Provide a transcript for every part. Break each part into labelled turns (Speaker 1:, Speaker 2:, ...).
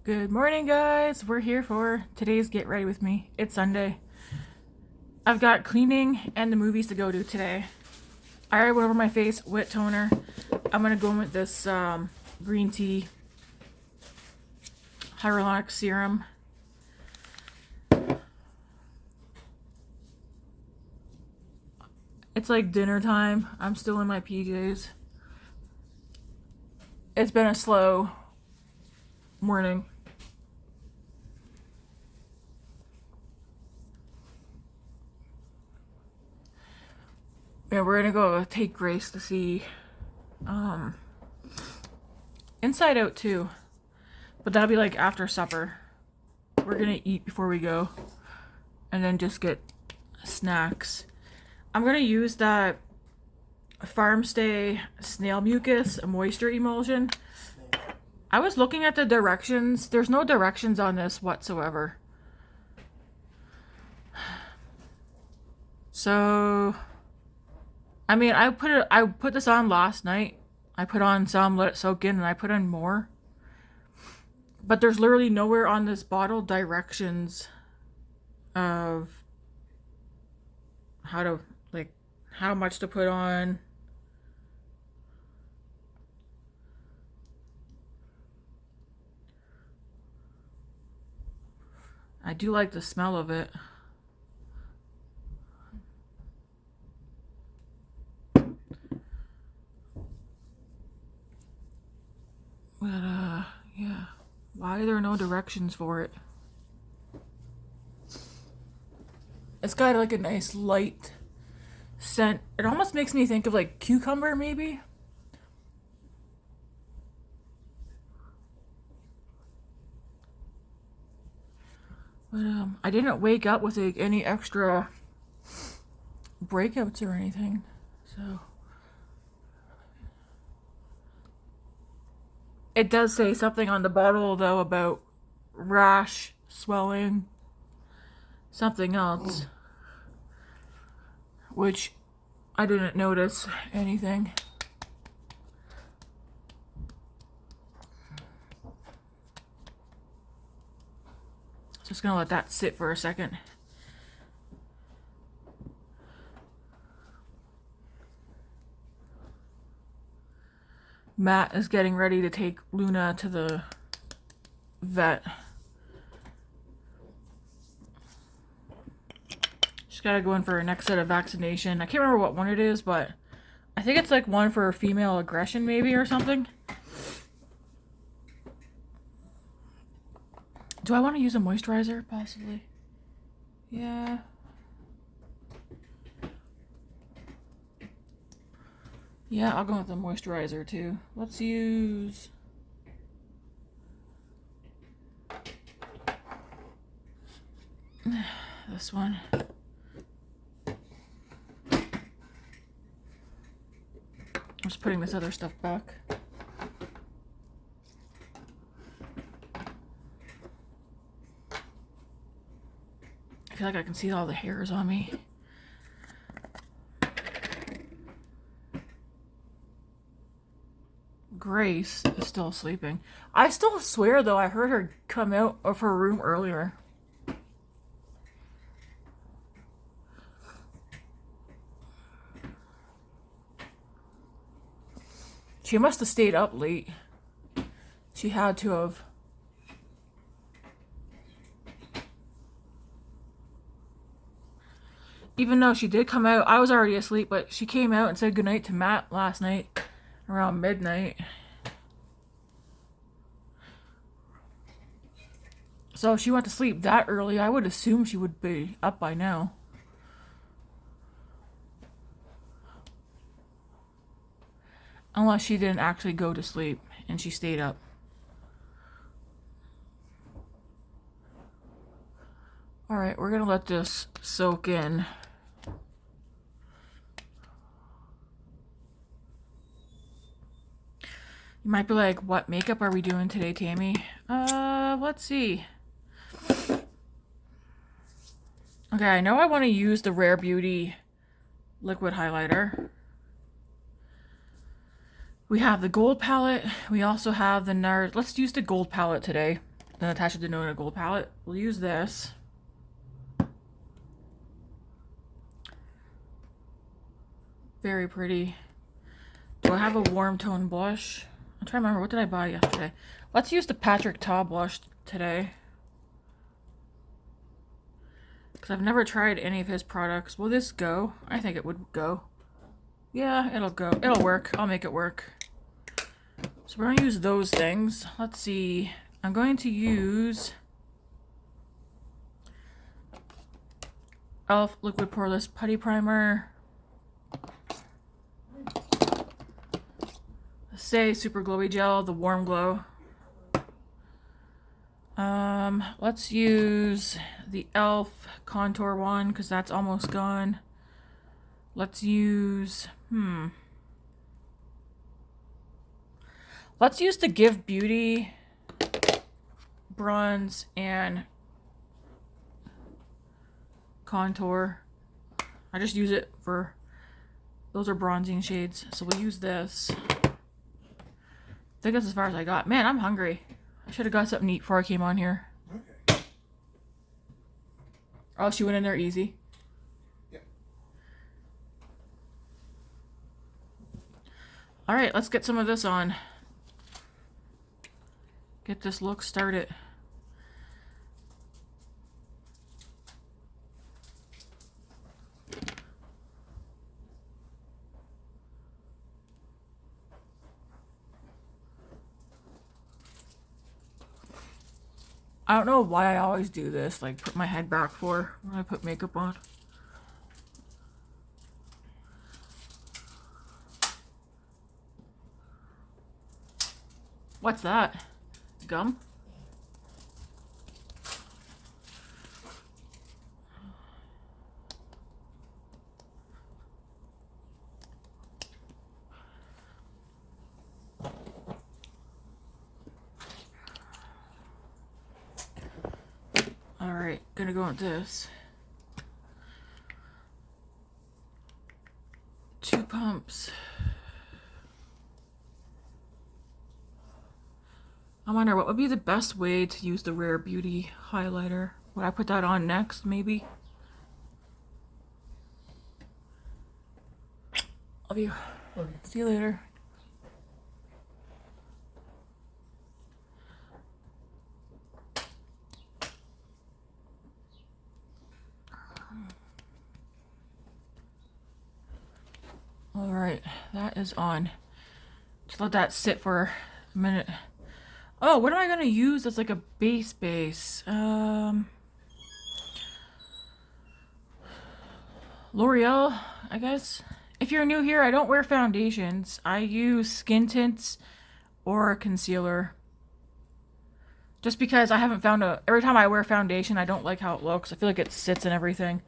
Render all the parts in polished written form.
Speaker 1: Good morning, guys. We're here for today's Get Ready With Me. It's Sunday. I've got cleaning and the movies to go to today. I already went over my face with toner. I'm going to go in with this green tea hyaluronic serum. It's like dinner time. I'm still in my PJs. It's been a slow morning. Yeah, we're gonna go take Grace to see Inside Out 2. But that'll be like after supper. We're gonna eat before we go. And then just get snacks. I'm gonna use that Farm Stay Snail Mucus Moisture Emulsion. I was looking at the directions. There's no directions on this whatsoever. So I mean, I put this on last night. I put on some, let it soak in, and I put on more. But there's literally nowhere on this bottle directions of how much to put on. I do like the smell of it. But, yeah. Why are there no directions for it? It's got like a nice light scent. It almost makes me think of like cucumber, maybe. But, I didn't wake up with like, any extra breakouts or anything. So it does say something on the bottle, though, about rash, swelling, something else, which I didn't notice anything. Just gonna let that sit for a second. Matt is getting ready to take Luna to the vet. She's gotta go in for her next set of vaccination. I can't remember what one it is, but I think it's like one for female aggression, maybe, or something. Do I want to use a moisturizer, possibly? Yeah. Yeah, I'll go with the moisturizer too. Let's use this one. I'm just putting this other stuff back. I feel like I can see all the hairs on me. Grace is still sleeping. I still swear, though, I heard her come out of her room earlier. She must have stayed up late. She had to have. Even though she did come out, I was already asleep, but she came out and said goodnight to Matt last night around midnight. So if she went to sleep that early, I would assume she would be up by now. Unless she didn't actually go to sleep and she stayed up. Alright, we're gonna let this soak in. You might be like, what makeup are we doing today, Tammy? Let's see. Okay, I know I want to use the Rare Beauty liquid highlighter. We have the gold palette. We also have the NARS. Let's use the gold palette today. the Natasha Denona Gold palette. We'll use this. Very pretty. Do I have a warm tone blush? I'm trying to remember, what did I buy yesterday? Let's use the Patrick Ta blush today. Because I've never tried any of his products. Will this go? I think it would go. Yeah, it'll go. It'll work. I'll make it work. So we're going to use those things. Let's see. I'm going to use e.l.f. Liquid Poreless Putty Primer. Say Super Glowy Gel, the Warm Glow. Let's use the e.l.f. contour one because that's almost gone. Let's use, let's use the Give Beauty bronze and contour. I just use it for, those are bronzing shades, so we'll use this. I think that's as far as I got. Man, I'm hungry. I should have got something to eat before I came on here.
Speaker 2: Okay.
Speaker 1: Oh, she went in there easy.
Speaker 2: Yeah.
Speaker 1: All right, let's get some of this on. Get this look started. I don't know why I always do this, like put my head back for when I put makeup on. What's that? Gum? Alright, gonna go with this. 2 pumps. I wonder what would be the best way to use the Rare Beauty highlighter. Would I put that on next, maybe? Love you.
Speaker 2: Okay.
Speaker 1: See you later. Alright, that is on. Just let that sit for a minute. Oh, what am I gonna use that's like a base? L'Oreal, I guess. If you're new here, I don't wear foundations. I use skin tints or a concealer. Just because I haven't found every time I wear foundation, I don't like how it looks. I feel like it sits and everything.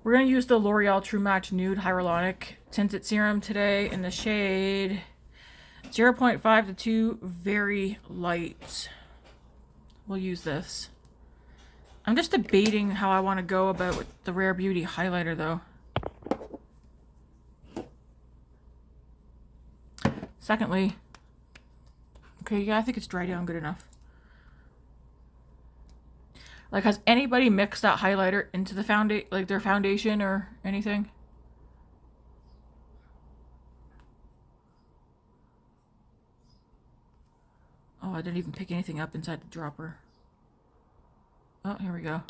Speaker 1: We're going to use the L'Oreal True Match Nude Hyaluronic Tinted Serum today in the shade 0.5 to 2, very light. We'll use this. I'm just debating how I want to go about with the Rare Beauty highlighter though. Secondly, okay, yeah, I think it's dry down good enough. Like, has anybody mixed that highlighter into the foundation, like their foundation or anything? Oh, I didn't even pick anything up inside the dropper. Oh, here we go.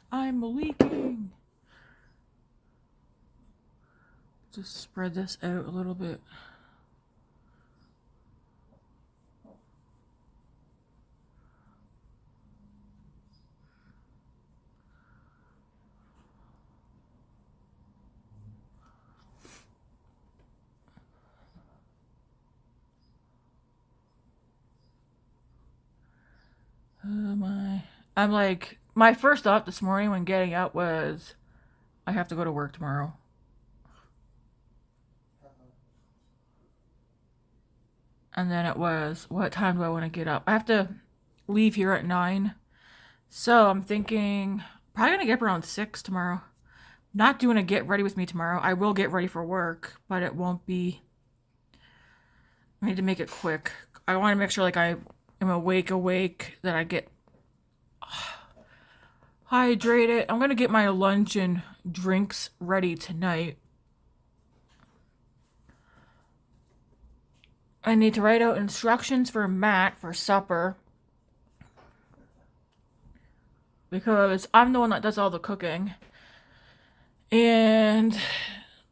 Speaker 1: I'm leaking. Just spread this out a little bit. I'm like, my first thought this morning when getting up was, I have to go to work tomorrow. And then it was, what time do I want to get up? I have to leave here at 9. So I'm thinking, probably going to get up around 6 tomorrow. Not doing a get ready with me tomorrow. I will get ready for work, but it won't be, I need to make it quick. I want to make sure like I am awake, that I get hydrated. I'm going to get my lunch and drinks ready tonight. I need to write out instructions for Matt for supper, because I'm the one that does all the cooking. And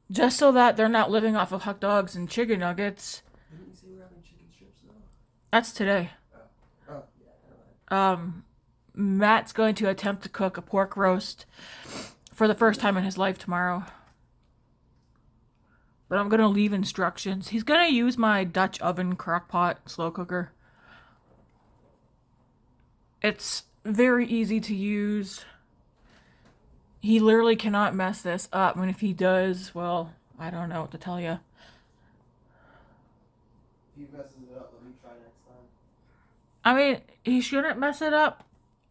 Speaker 1: just so that they're not living off of hot dogs and chicken nuggets.
Speaker 2: Didn't you say we're having chicken strips though?
Speaker 1: That's today.
Speaker 2: Oh, yeah.
Speaker 1: Matt's going to attempt to cook a pork roast for the first time in his life tomorrow. But I'm going to leave instructions. He's going to use my Dutch oven crockpot slow cooker. It's very easy to use. He literally cannot mess this up. And if he does, well, I don't know what to tell you.
Speaker 2: If he messes it up, let me try next time.
Speaker 1: I mean, he shouldn't mess it up.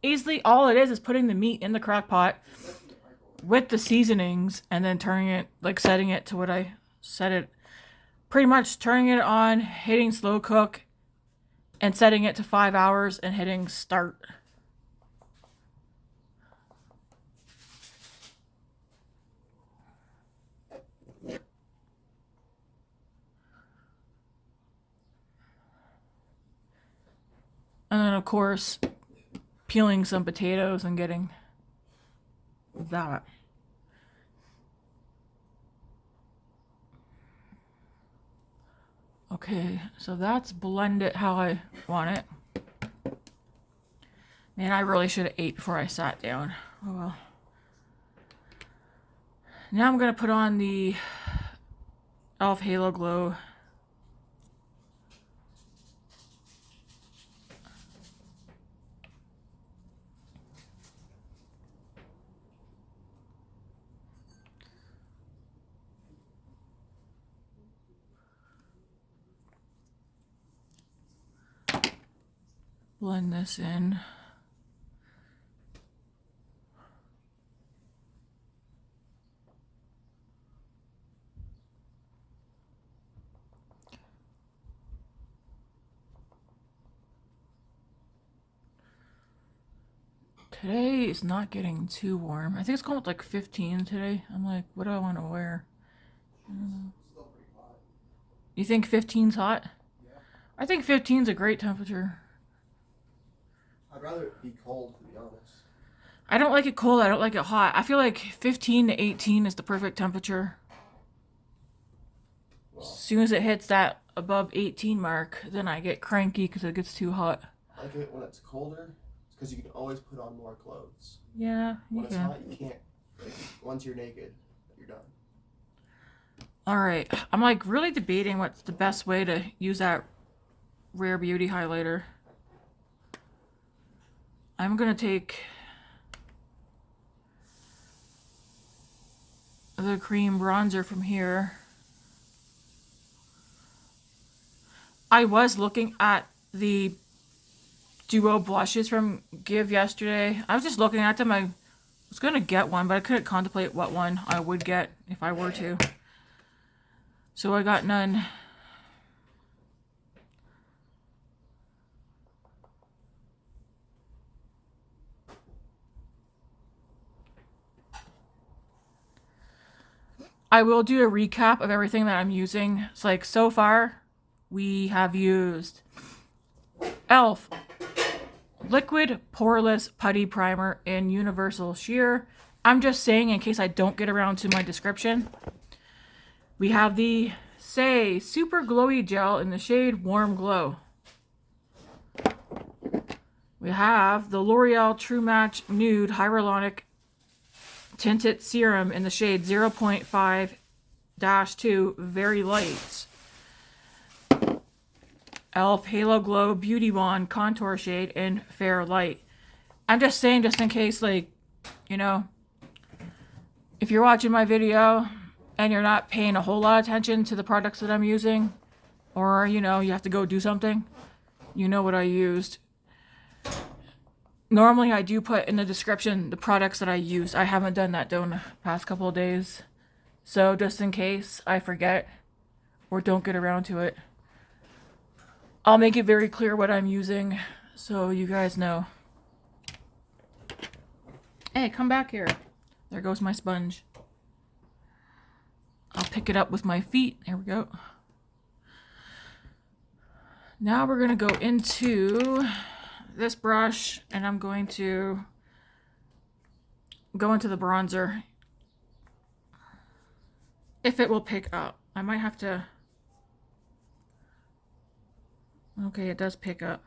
Speaker 1: Easily, all it is putting the meat in the crock pot with the seasonings and then turning it, like setting it to what I set it. Pretty much turning it on, hitting slow cook, and setting it to 5 hours and hitting start. And then, of course, peeling some potatoes and getting that. Okay, so that's blended how I want it. Man, I really should have ate before I sat down. Oh well. Now I'm going to put on the e.l.f. Halo Glow. Blend this in. Today is not getting too warm. I think it's going with like 15 today. I'm like, what do I want to wear?
Speaker 2: Still pretty hot.
Speaker 1: You think 15's hot?
Speaker 2: Yeah.
Speaker 1: I think 15's a great temperature.
Speaker 2: I'd rather it be cold, to be honest.
Speaker 1: I don't like it cold. I don't like it hot. I feel like 15 to 18 is the perfect temperature.
Speaker 2: Well,
Speaker 1: As soon as it hits that above 18 mark, then I get cranky because it gets too hot.
Speaker 2: I like it when it's colder, because you can always put on more clothes.
Speaker 1: Yeah, you
Speaker 2: When it's
Speaker 1: can.
Speaker 2: hot, you can't. Like, once you're naked, you're done.
Speaker 1: All right. I'm like really debating what's the best way to use that Rare Beauty highlighter. I'm going to take the cream bronzer from here. I was looking at the duo blushes from Give yesterday. I was just looking at them. I was going to get one, but I couldn't contemplate what one I would get if I were to. So I got none. I will do a recap of everything that I'm using. It's like, so far, we have used e.l.f. Liquid Poreless Putty Primer in Universal Sheer. I'm just saying in case I don't get around to my description. We have the Say Super Glowy Gel in the shade Warm Glow. We have the L'Oreal True Match Nude Hyaluronic Tinted Serum in the shade 0.5-2 Very Light. e.l.f. Halo Glow Beauty Wand Contour Shade in Fair Light. I'm just saying, just in case, like, you know, if you're watching my video and you're not paying a whole lot of attention to the products that I'm using, or, you know, you have to go do something, you know what I used. Normally, I do put in the description the products that I use. I haven't done that though in the past couple of days. So just in case I forget or don't get around to it, I'll make it very clear what I'm using so you guys know. Hey, come back here. There goes my sponge. I'll pick it up with my feet. There we go. Now we're going to go into this brush and I'm going to go into the bronzer. If it will pick up. I might have to... Okay, it does pick up.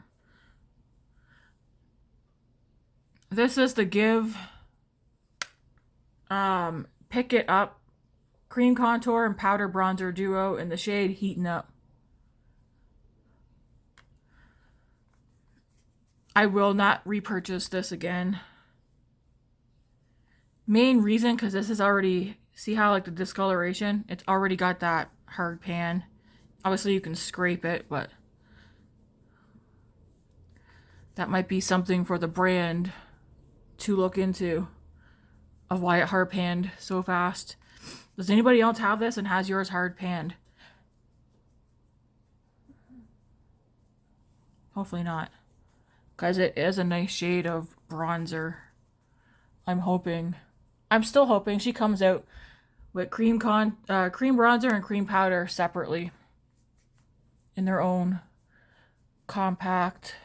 Speaker 1: This is the Give Pick It Up Cream Contour and Powder Bronzer Duo in the shade Heatin' Up. I will not repurchase this again. Main reason, because this is already... See how like the discoloration? It's already got that hard pan. Obviously you can scrape it, but... that might be something for the brand to look into. Of why it hard panned so fast. Does anybody else have this and has yours hard panned? Hopefully not. Because it is a nice shade of bronzer. I'm hoping. I'm still hoping she comes out with cream bronzer and cream powder separately. In their own compact.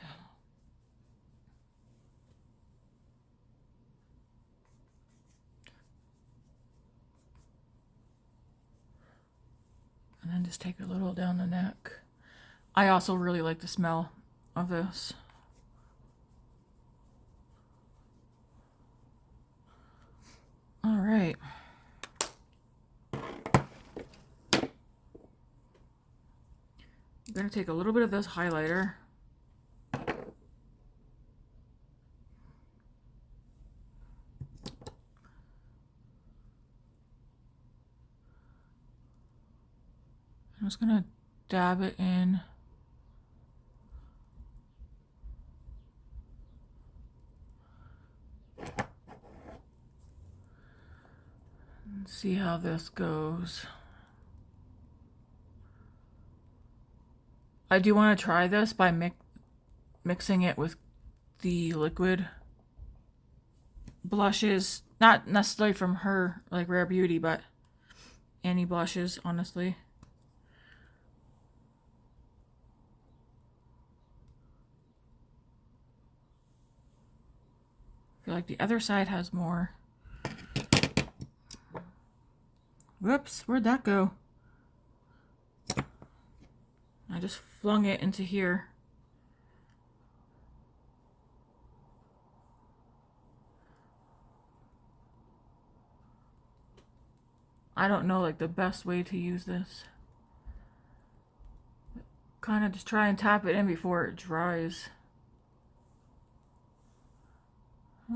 Speaker 1: And then just take a little down the neck. I also really like the smell of this. All right. I'm going to take a little bit of this highlighter. I'm just going to dab it in. And see how this goes. I do want to try this by mixing it with the liquid blushes. Not necessarily from her, like Rare Beauty, but any blushes, honestly. I feel like the other side has more. Whoops, where'd that go? I just flung it into here. I don't know like the best way to use this. Kind of just try and tap it in before it dries.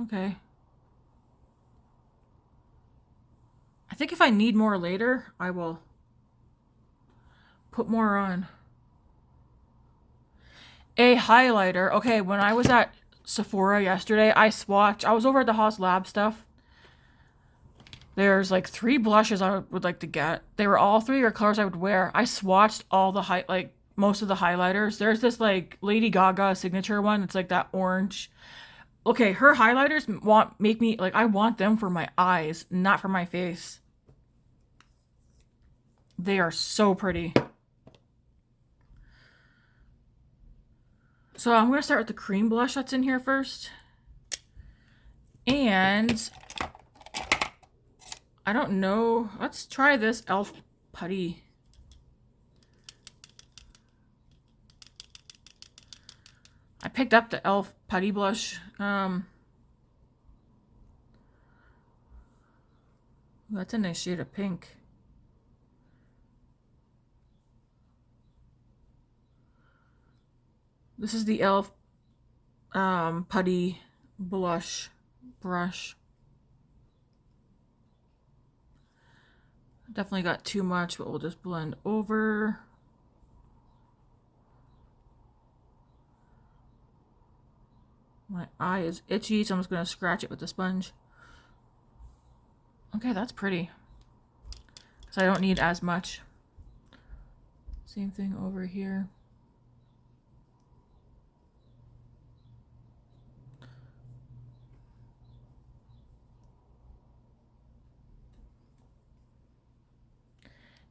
Speaker 1: Okay. I think if I need more later, I will put more on. A highlighter. Okay, when I was at Sephora yesterday, I swatched. I was over at the Haus Lab stuff. There's like 3 blushes I would like to get. They were all 3 or colors I would wear. I swatched all the most of the highlighters. There's this like Lady Gaga signature one. It's like that orange. Okay, her highlighters make me like I want them for my eyes, not for my face. They are so pretty. So I'm going to start with the cream blush that's in here first. And I don't know. Let's try this e.l.f. putty. I picked up the e.l.f. putty blush. That's a nice shade of pink. This is the e.l.f. Putty blush brush. Definitely got too much, but we'll just blend over. My eye is itchy, so I'm just going to scratch it with the sponge. Okay, that's pretty. So I don't need as much. Same thing over here.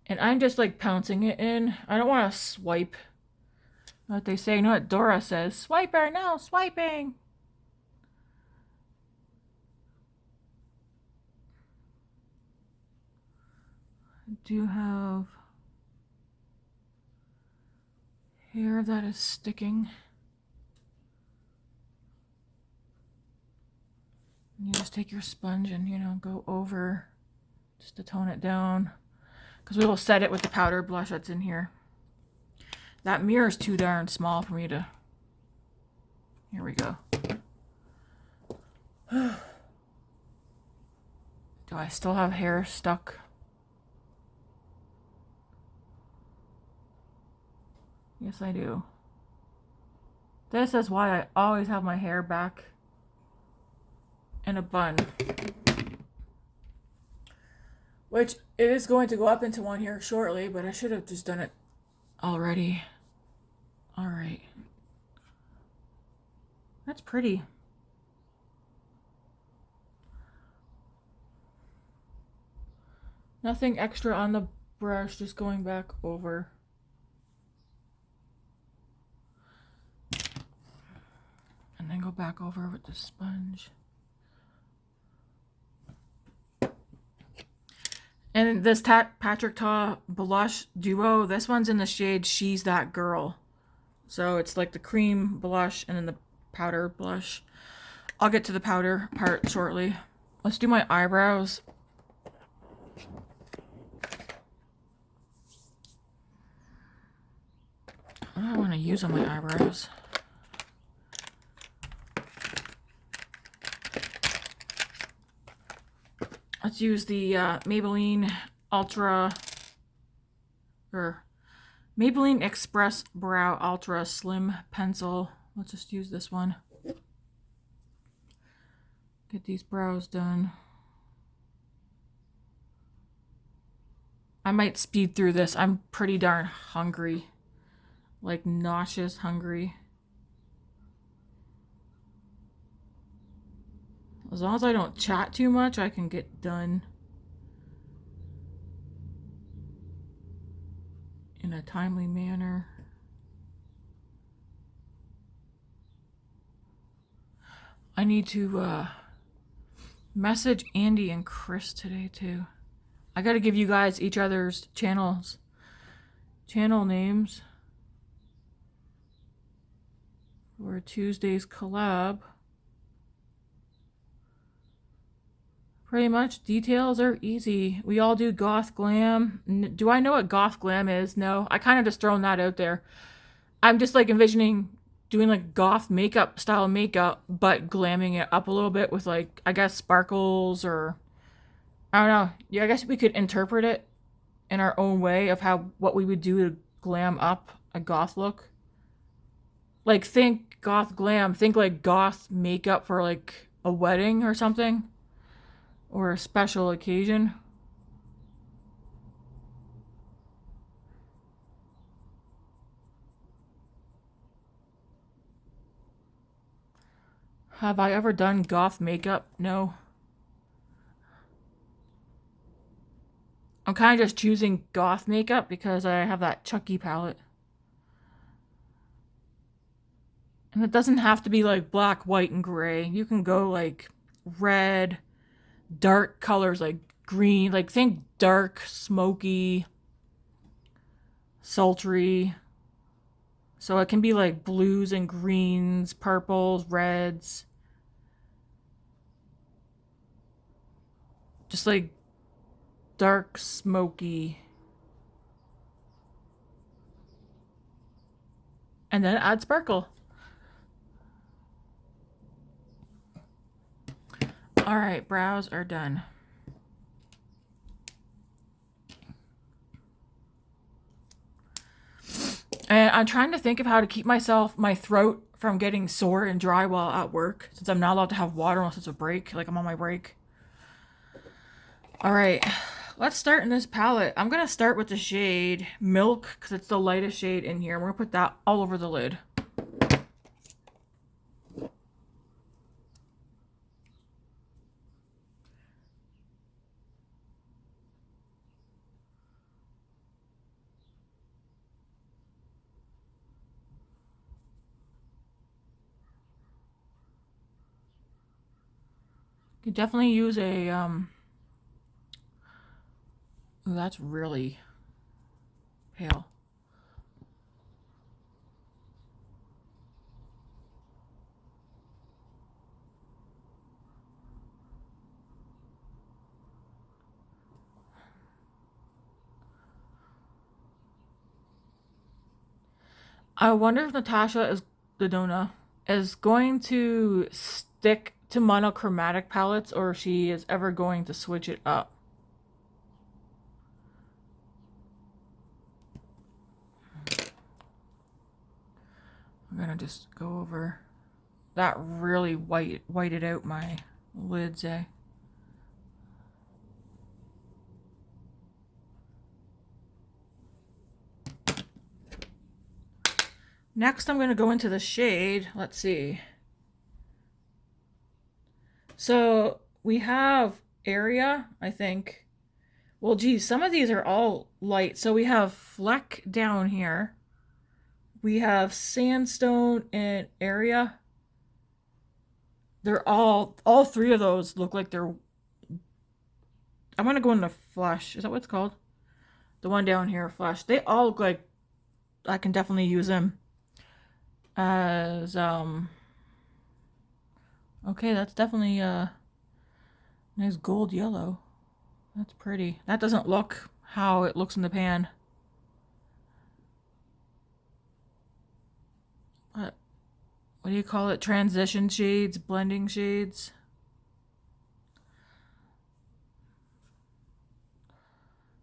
Speaker 1: And I'm just like pouncing it in. I don't want to swipe. What they say, you know what Dora says? Swiper, no, swiping. I do have hair that is sticking. You just take your sponge and, you know, go over just to tone it down. Because we will set it with the powder blush that's in here. That mirror is too darn small for me to... Here we go. Do I still have hair stuck? Yes, I do. This is why I always have my hair back in a bun. Which it is going to go up into one here shortly, but I should have just done it already. Alright. That's pretty. Nothing extra on the brush, just going back over. And then go back over with the sponge. And this Patrick Ta blush duo, this one's in the shade She's That Girl. So it's like the cream blush and then the powder blush. I'll get to the powder part shortly. Let's do my eyebrows. What do I want to use on my eyebrows? Let's use the Maybelline Maybelline Express Brow Ultra Slim Pencil. Let's just use this one. Get these brows done. I might speed through this. I'm pretty darn hungry. Like nauseous hungry. As long as I don't chat too much, I can get done in a timely manner. I need to message Andy and Chris today too. I gotta give you guys each other's channel names for Tuesday's collab. Pretty much, details are easy. We all do goth glam. Do I know what goth glam is? No, I kind of just thrown that out there. I'm just like envisioning doing like goth makeup style makeup, but glamming it up a little bit with like, I guess sparkles or, I don't know. Yeah, I guess we could interpret it in our own way of what we would do to glam up a goth look. Like think goth glam, think like goth makeup for like a wedding or something. Or a special occasion. Have I ever done goth makeup? No. I'm kind of just choosing goth makeup because I have that Chucky palette. And it doesn't have to be like black, white, and gray. You can go like red, dark colors like green, like think dark, smoky, sultry. So it can be like blues and greens, purples, reds. Just like dark, smoky. And then add sparkle. All right, brows are done. And I'm trying to think of how to keep my throat from getting sore and dry while at work, since I'm not allowed to have water unless it's a break, like I'm on my break. All right, let's start in this palette. I'm gonna start with the shade Milk, because it's the lightest shade in here. We're gonna put that all over the lid. You definitely use a ooh, that's really pale. I wonder if Natasha Denona is going to stick to monochromatic palettes or if she is ever going to switch it up. I'm gonna just go over that really whited out my lids, eh? Next, I'm going to go into the shade. Let's see. So we have Area, I think. Well, geez, some of these are all light. So we have Fleck down here. We have Sandstone and Area. They're all three of those look like they're... I'm going to go into Flesh. Is that what it's called? The one down here, Flesh. They all look like I can definitely use them as okay, that's definitely a nice gold yellow. That's pretty. That doesn't look how it looks in the pan. What do you call it? Transition shades, blending shades.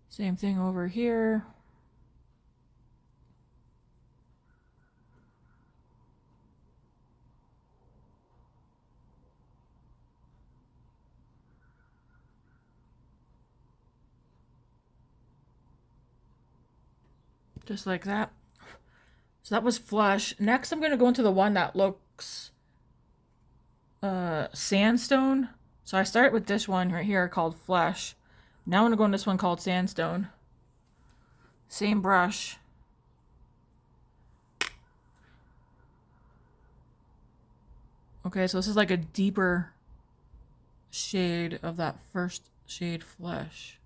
Speaker 1: Same thing over here. Just like that. So that was Flush. Next, I'm going to go into the one that looks Sandstone. So I start with this one right here called Flesh. Now I'm going to go in this one called Sandstone. Same brush. Okay, so this is like a deeper shade of that first shade Flesh.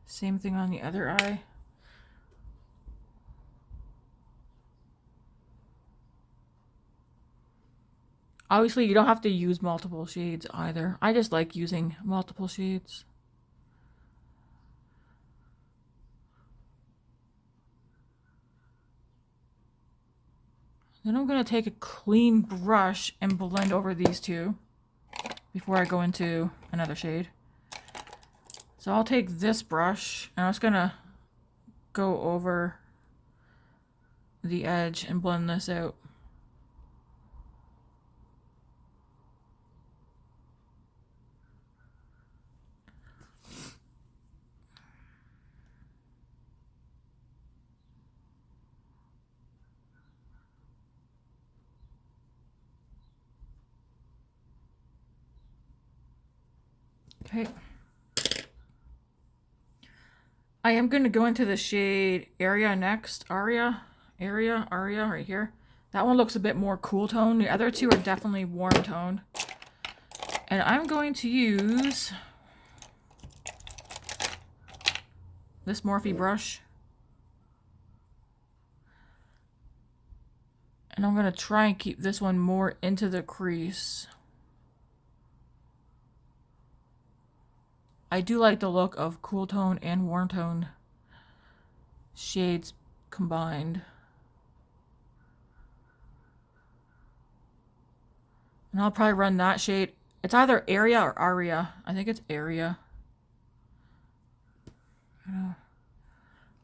Speaker 1: Same thing on the other eye. Obviously, you don't have to use multiple shades either. I just like using multiple shades. Then I'm going to take a clean brush and blend over these two before I go into another shade. So I'll take this brush and I'm just going to go over the edge and blend this out. Okay. I am going to go into the shade Area next. Aria, right here. That one looks a bit more cool tone. The other two are definitely warm toned. And I'm going to use this Morphe brush. And I'm going to try and keep this one more into the crease. I do like the look of cool tone and warm tone shades combined. And I'll probably run that shade. It's either Area or Aria. I think it's Area.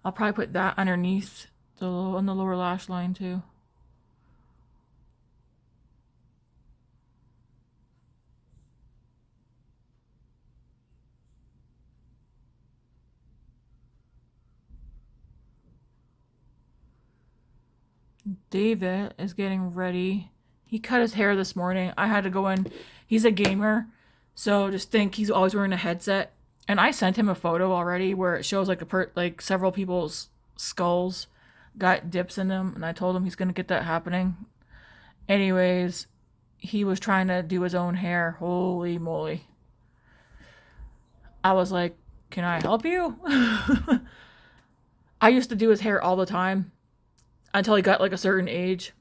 Speaker 1: I'll probably put that underneath on the lower lash line too. David is getting ready. He cut his hair this morning. I had to go in. He's a gamer, so just think he's always wearing a headset. And I sent him a photo already where it shows like like several people's skulls got dips in them, and I told him he's gonna get that happening. Anyways, he was trying to do his own hair. Holy moly. I was like, can I help you? I used to do his hair all the time until he got like a certain age.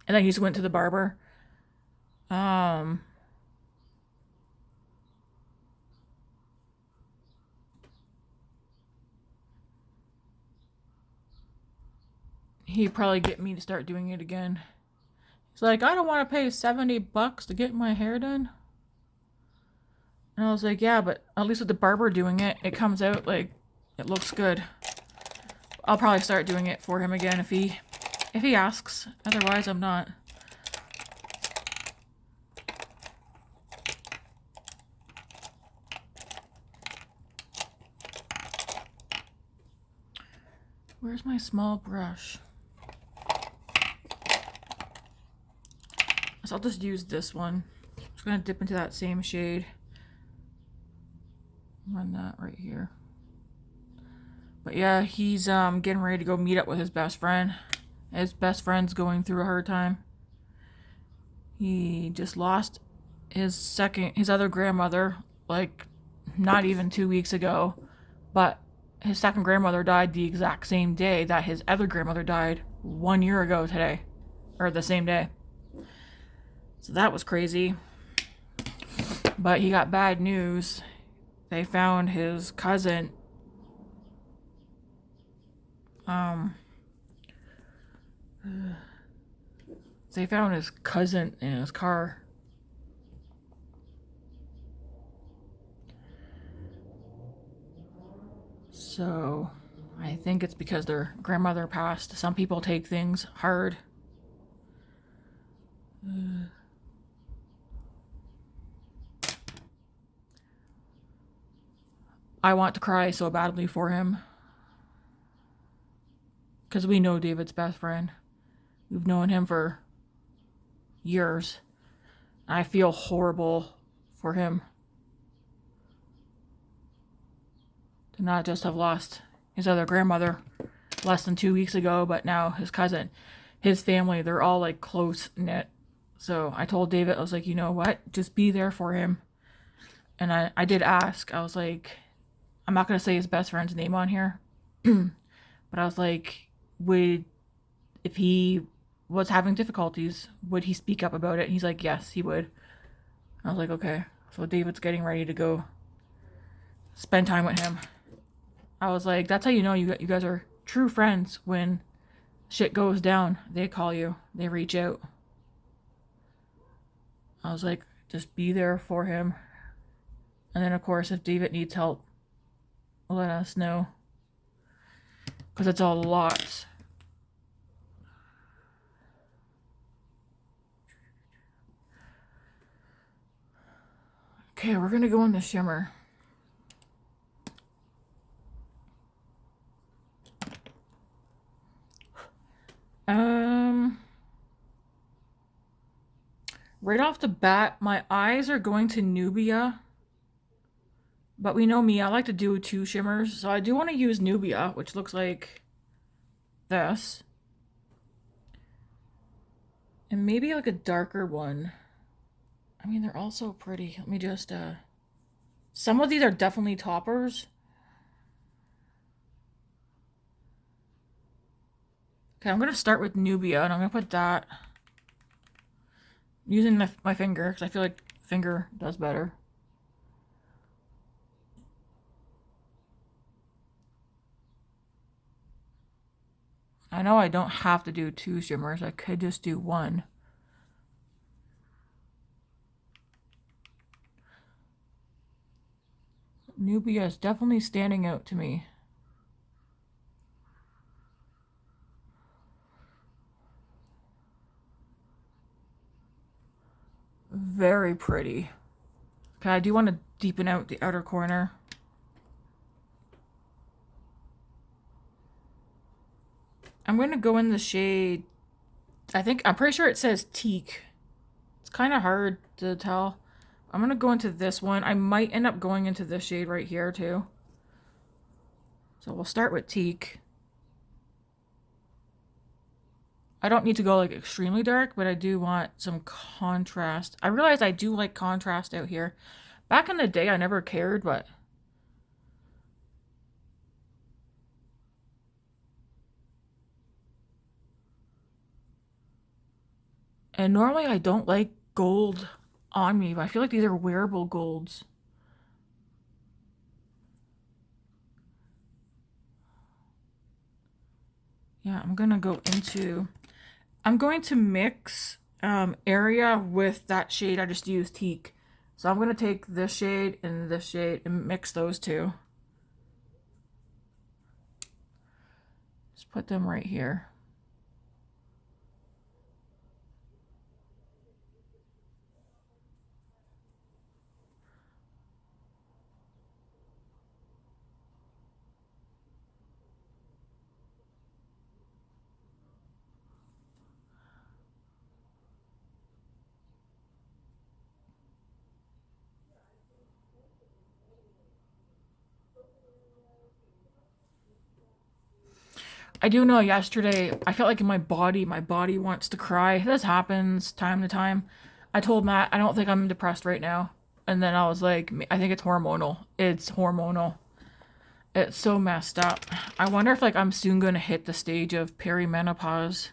Speaker 1: And then he just went to the barber. He'd probably get me to start doing it again. He's like, I don't want to pay $70 to get my hair done. And I was like, yeah, but at least with the barber doing it, it comes out like it looks good. I'll probably start doing it for him again if he asks. Otherwise, I'm not. Where's my small brush? So I'll just use this one. I'm just gonna dip into that same shade. Run that right here. But yeah, he's getting ready to go meet up with his best friend. His best friend's going through a hard time. He just lost his other grandmother, like not even 2 weeks ago. But his second grandmother died the exact same day that his other grandmother died 1 year ago today. Or the same day. So that was crazy. But he got bad news. They found his cousin. They found his cousin in his car. So, I think it's because their grandmother passed. Some people take things hard. I want to cry so badly for him. Because we know David's best friend. We've known him for years. I feel horrible for him. To not just have lost his other grandmother less than 2 weeks ago, but now his cousin. His family, they're all like close knit. So I told David, I was like, you know what? Just be there for him. And I did ask. I was like, I'm not going to say his best friend's name on here. But I was like, if he was having difficulties, would he speak up about it? And he's like, yes, he would. I was like, okay. So David's getting ready to go spend time with him. I was like, that's how you know you guys are true friends. When shit goes down, they call you. They reach out. I was like, just be there for him. And then, of course, if David needs help, let us know. Because it's a lot. Okay, we're going to go on the shimmer. Right off the bat, my eyes are going to Nubia. But we know me, I like to do 2 shimmers. So I do want to use Nubia, which looks like this. And maybe like a darker one. I mean, they're all so pretty. Let me just, some of these are definitely toppers. Okay, I'm going to start with Nubia, and I'm going to put that using my finger, because I feel like finger does better. I know I don't have to do 2 shimmers. I could just do 1. Nubia is definitely standing out to me. Very pretty. Okay, I do want to deepen out the outer corner. I'm going to go in the shade, I'm pretty sure it says teak. It's kind of hard to tell, I'm going to go into this one. I might end up going into this shade right here too. So we'll start with teak. I don't need to go like extremely dark, but I do want some contrast. I realize I do like contrast out here. Back in the day, I never cared, but... And normally I don't like gold on me, but I feel like these are wearable golds. Yeah, I'm going to mix area with that shade I just used, teak. So I'm going to take this shade and mix those two. Just put them right here. I do know yesterday, I felt like in my body wants to cry. This happens time to time. I told Matt, I don't think I'm depressed right now. And then I was like, I think it's hormonal. It's hormonal. It's so messed up. I wonder if like I'm soon going to hit the stage of perimenopause.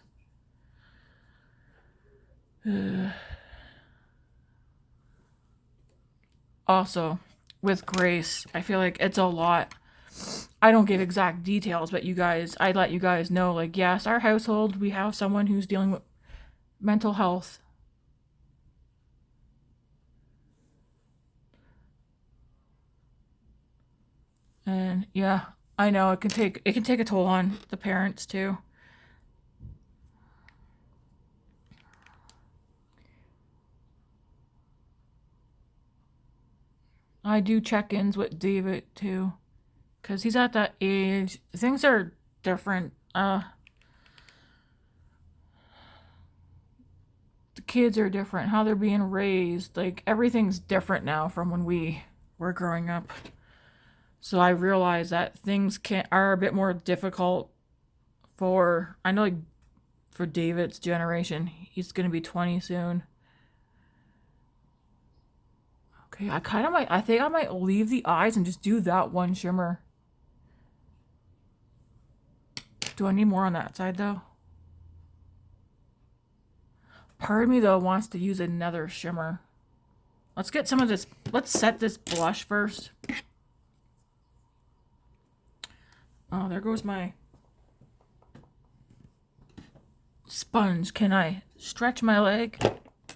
Speaker 1: Also, with Grace, I feel like it's a lot. I don't give exact details, but I let you guys know, like, yes, our household, we have someone who's dealing with mental health. And yeah, I know it can take a toll on the parents too. I do check-ins with David too, because he's at that age. Things are different. The kids are different. How they're being raised, like everything's different now from when we were growing up. So I realize that things are a bit more difficult for, I know, like for David's generation. He's gonna be 20 soon. Okay, I think I might leave the eyes and just do that one shimmer. Do I need more on that side though? Part of me though wants to use another shimmer. Let's get some of this, let's set this blush first. Oh, there goes my sponge. Can I stretch my leg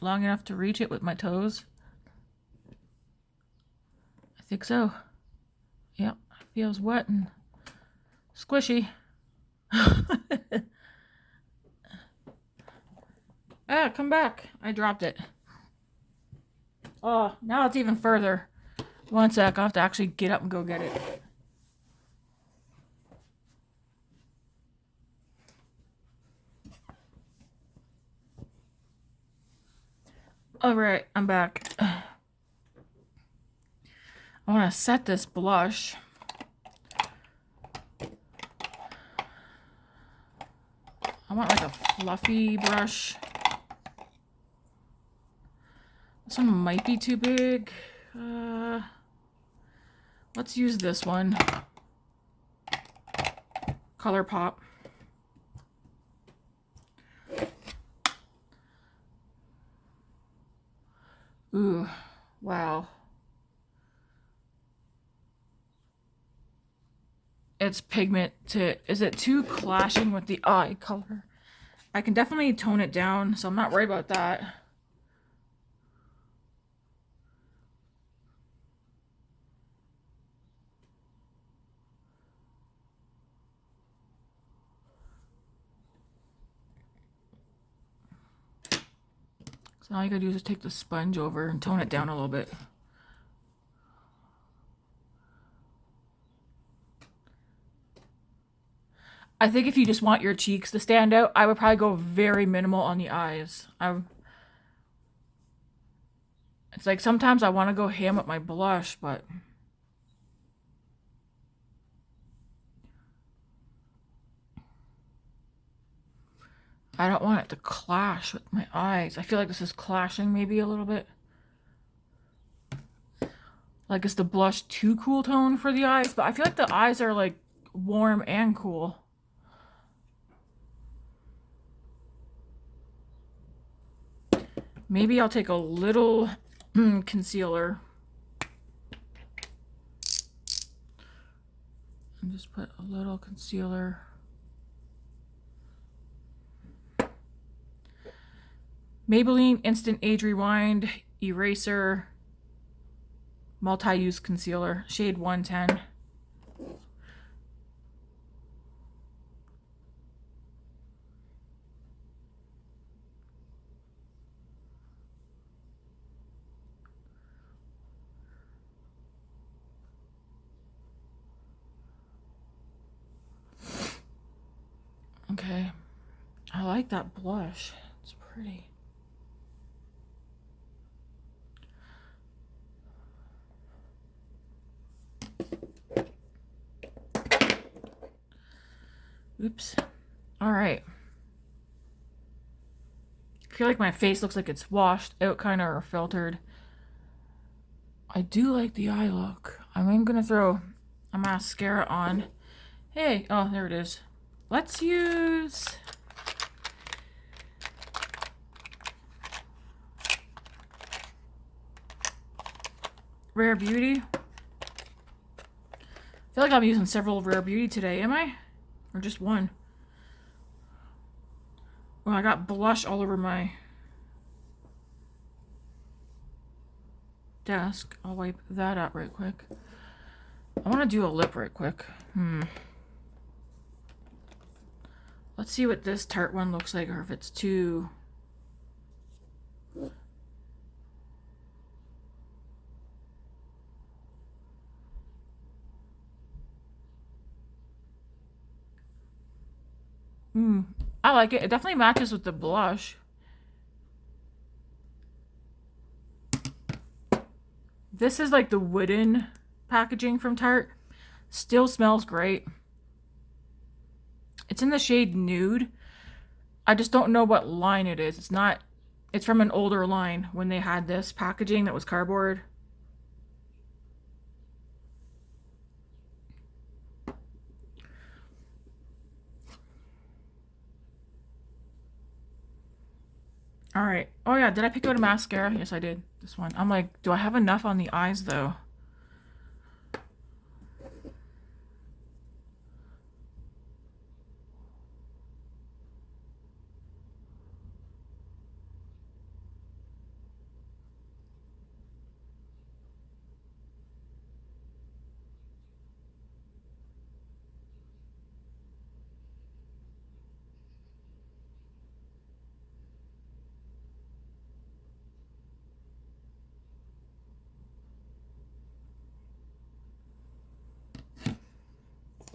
Speaker 1: long enough to reach it with my toes? I think so. Yep, feels wet and squishy. Ah, come back. I dropped it. Oh, now it's even further. One sec, I'll have to actually get up and go get it. Alright, I'm back. I want to set this blush. I want like a fluffy brush. This one might be too big. Let's use this one. ColourPop. Ooh, wow. It's pigment is it too clashing with the eye color? I can definitely tone it down, so I'm not worried about that. So all you gotta do is just take the sponge over and tone it down a little bit. I think if you just want your cheeks to stand out, I would probably go very minimal on the eyes. It's like sometimes I want to go ham with my blush, but I don't want it to clash with my eyes. I feel like this is clashing maybe a little bit. Like, is the blush too cool tone for the eyes? But I feel like the eyes are like warm and cool. Maybe I'll take a little concealer and just put a little concealer. Maybelline Instant Age Rewind Eraser Multi-Use Concealer, shade 110. Okay, I like that blush. It's pretty. Oops. All right. I feel like my face looks like it's washed out kind of or filtered. I do like the eye look. I'm going to throw a mascara on. Hey, oh, there it is. Let's use Rare Beauty. I feel like I'm using several Rare Beauty today, am I? Or just one? Well, I got blush all over my desk. I'll wipe that out right quick. I want to do a lip right quick. Let's see what this Tarte one looks like, or if it's too... I like it. It definitely matches with the blush. This is like the wooden packaging from Tarte. Still smells great. It's in the shade Nude. I just don't know what line it is. It's from an older line when they had this packaging that was cardboard. All right. Oh yeah, did I pick out a mascara? Yes, I did. This one. I'm like, do I have enough on the eyes though?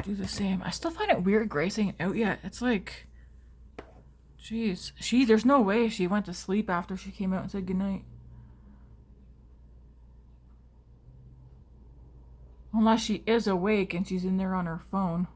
Speaker 1: Do the same. I still find it weird gracing it out yet. It's like, jeez. There's no way she went to sleep after she came out and said goodnight. Unless she is awake and she's in there on her phone.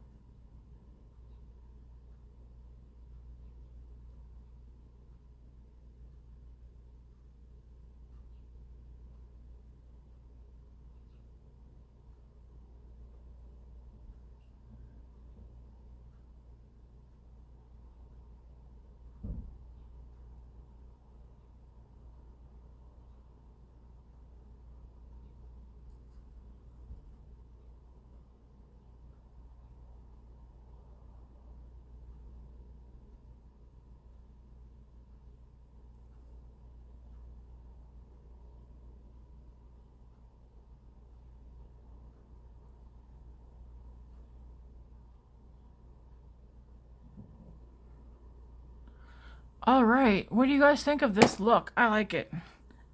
Speaker 1: All right, what do you guys think of this look? I like it.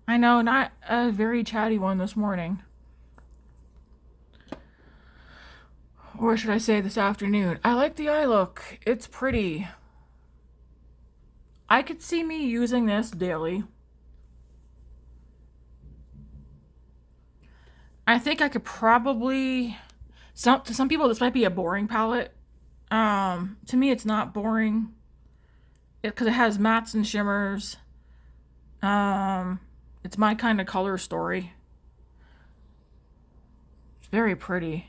Speaker 1: I know, not a very chatty one this morning. Or should I say this afternoon? I like the eye look. It's pretty. I could see me using this daily. I think I could probably, to some people this might be a boring palette. To me it's not boring. Because it has mattes and shimmers. It's my kind of color story. It's very pretty.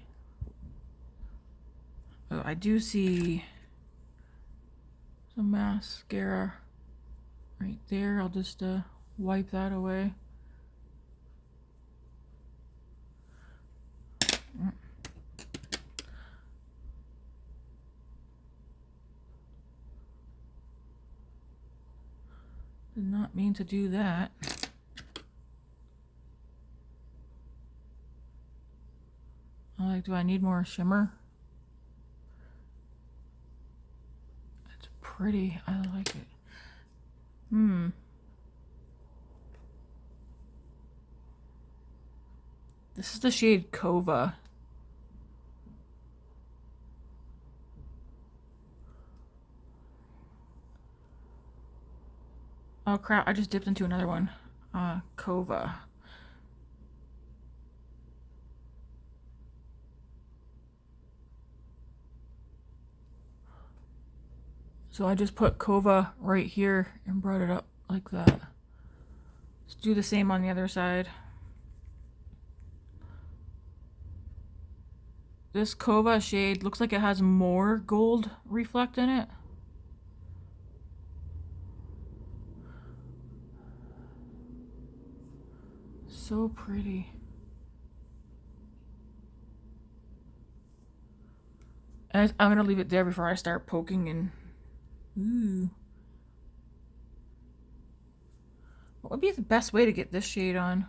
Speaker 1: Oh, I do see some mascara right there. I'll just wipe that away. Did not mean to do that. Do I need more shimmer? It's pretty. I like it. This is the shade Kova. Oh crap, I just dipped into another one. Kova. So I just put Kova right here and brought it up like that. Let's do the same on the other side. This Kova shade looks like it has more gold reflect in it. So pretty. And I'm gonna leave it there before I start poking and ooh. What would be the best way to get this shade on?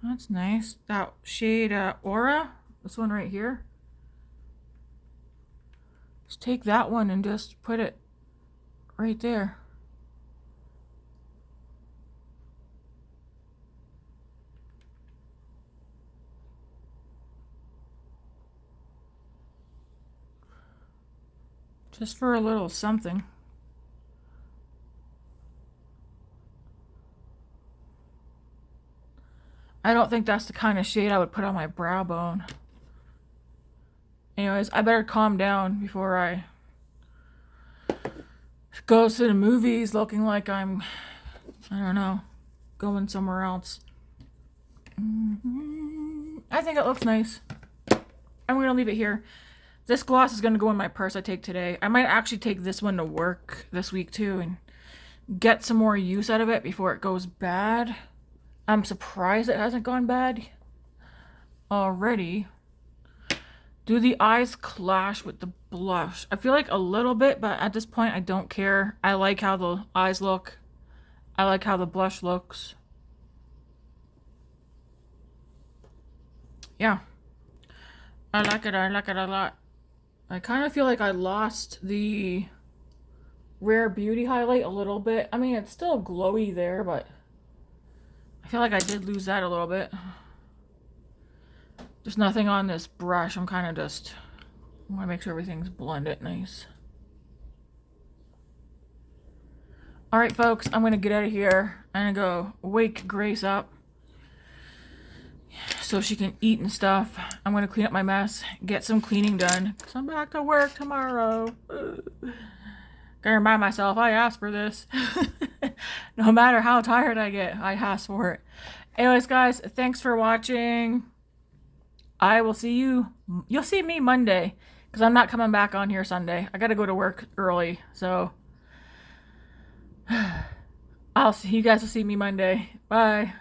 Speaker 1: That's nice. That shade Aura, this one right here. Just take that one and just put it right there. Just for a little something. I don't think that's the kind of shade I would put on my brow bone. Anyways, I better calm down before I go to the movies looking like I'm, I don't know, going somewhere else. I think it looks nice. I'm going to leave it here. This gloss is going to go in my purse I take today. I might actually take this one to work this week too and get some more use out of it before it goes bad. I'm surprised it hasn't gone bad already. Do the eyes clash with the blush? I feel like a little bit, but at this point I don't care. I like how the eyes look. I like how the blush looks. Yeah. I like it. I like it a lot. I kind of feel like I lost the Rare Beauty highlight a little bit. I mean, it's still glowy there, but I feel like I did lose that a little bit. There's nothing on this brush. I'm kind of just, I want to make sure everything's blended nice. Alright folks, I'm going to get out of here. I'm going to go wake Grace up so she can eat and stuff. I'm going to clean up my mess, get some cleaning done, because I'm back to work tomorrow. Gotta remind myself I asked for this. No matter how tired I get, I asked for it. Anyways guys, thanks for watching. I will see you. You'll see me Monday, because I'm not coming back on here Sunday. I gotta go to work early, so you guys will see me Monday. Bye.